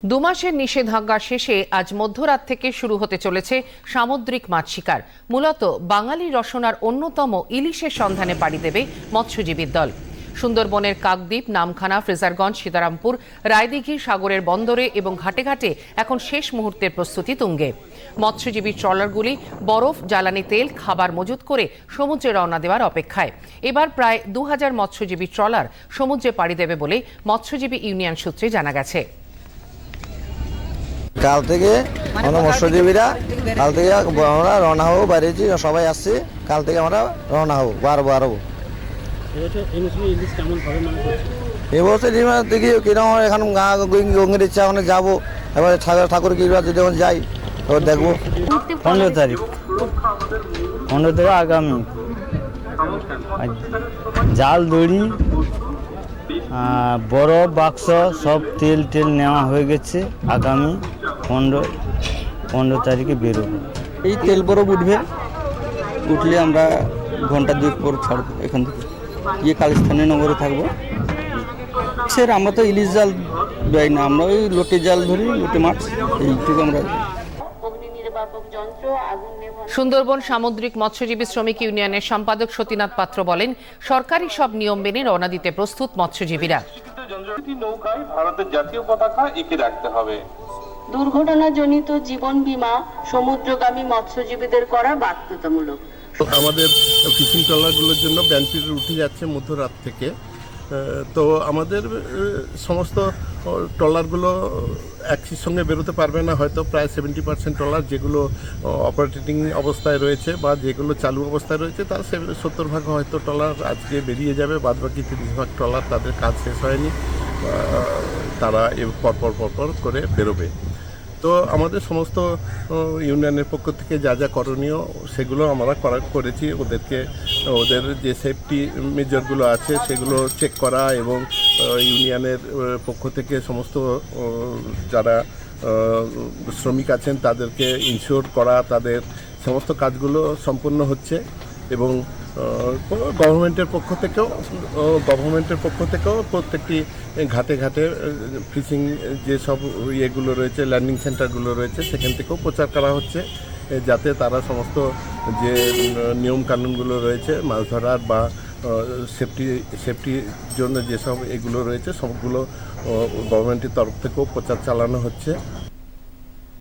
দুমাসের নিষেধাজ্ঞা শেষে আজ মধ্যরাত থেকে শুরু হতে চলেছে সামুদ্রিক মাছ শিকার। মূলত বাঙালি রসনার অন্যতম ইলিশের সন্ধানে পাড়ি দেবে মৎস্যজীবীর দল। সুন্দরবনের কাকদ্বীপ, নামখানা, ফ্রেজারগঞ্জ, সীতারামপুর, রায়দিঘি সাগরের বন্দরে এবং ঘাটে ঘাটে এখন শেষ মুহূর্তের প্রস্তুতি তুঙ্গে। মৎস্যজীবী ট্রলারগুলি বরফ, জ্বালানি তেল, খাবার মজুত করে সমুদ্রে রওনা দেওয়ার অপেক্ষায়। এবার প্রায় 2000 মৎস্যজীবী ট্রলার সমুদ্রে পাড়ি দেবে বলে মৎস্যজীবী ইউনিয়ন সূত্রে জানা গেছে। কাল থেকে আমরা মৎস্যজীবীরা কাল থেকে আমরা রওনা হবো, বাইরেছি সবাই আসছে। কাল থেকে আমরা রওনা হবো, বাড়বো। এবছর দেখি কিরকম এখন গঙ্গের ইচ্ছা ওখানে যাবো। এবার ঠাকুর কি যদি যখন যাই এবার দেখবো। 15 তারিখ আগামী জাল, দড়ি, বরফ বাক্স সব তেল নেওয়া হয়ে গেছে। আগামী 15 তারিখে বেরোবো। এই তেল বরফ উঠলে আমরা ঘন্টা 2 পর ছাড়বো এখান থেকে, গিয়ে কালীস্থানীয় নগরে থাকবো। স্যার আমরা তো ইলিশ জাল যাই না, আমরা ওই লোটে জাল ধরি, লোটে মাছ এইটুকু আমরা। সুন্দরবন সামুদ্রিক মৎস্যজীবী শ্রমিক ইউনিয়নের সম্পাদক সতীনাথ পাত্র বলেন, সরকারি সব নিয়ম মেনে রওনা দিতে প্রস্তুত মৎস্যজীবীরা। নৌকায় ভারতের জাতীয় পতাকা এঁকে রাখতে হবে। দুর্ঘটনাজনিত জীবন বীমা সমুদ্রগামী মৎস্যজীবীদের করা বাধ্যতামূলক। আমাদের ফিশিং ট্রলারগুলোর জন্য ব্যানফিট উঠে যাচ্ছে মধ্যরাত থেকে। তো আমাদের সমস্ত ট্রলারগুলো একই সঙ্গে বেরোতে পারবে না, হয়তো প্রায় 70% ট্রলার যেগুলো অপারেটিং অবস্থায় রয়েছে বা যেগুলো চালু অবস্থায় রয়েছে তার 70% হয়তো ট্রলার আজকে বেরিয়ে যাবে। বাদবাকি 30% ট্রলার তাদের কাজ শেষ হয়নি, তারা পরপর করে বেরোবে। তো আমাদের সমস্ত ইউনিয়নের পক্ষ থেকে যা করণীয় সেগুলো আমরা করেছি। ওদের যে সেফটি মেজারগুলো আছে সেগুলো চেক করা এবং ইউনিয়নের পক্ষ থেকে সমস্ত যারা শ্রমিক আছেন তাদেরকে ইনশিওর করা, তাদের সমস্ত কাজগুলো সম্পন্ন হচ্ছে। এবং গভর্নমেন্টের পক্ষ থেকেও প্রত্যেকটি ঘাটে ফিশিং যেসব ইয়েগুলো রয়েছে, ল্যান্ডিং সেন্টারগুলো রয়েছে, সেখান থেকেও প্রচার করা হচ্ছে যাতে তারা সমস্ত যে নিয়ম কানুনগুলো রয়েছে মাছ ধরার বা সেফটির জন্য যেসব এগুলো রয়েছে সবগুলো গভর্নমেন্টের তরফ থেকেও প্রচার চালানো হচ্ছে।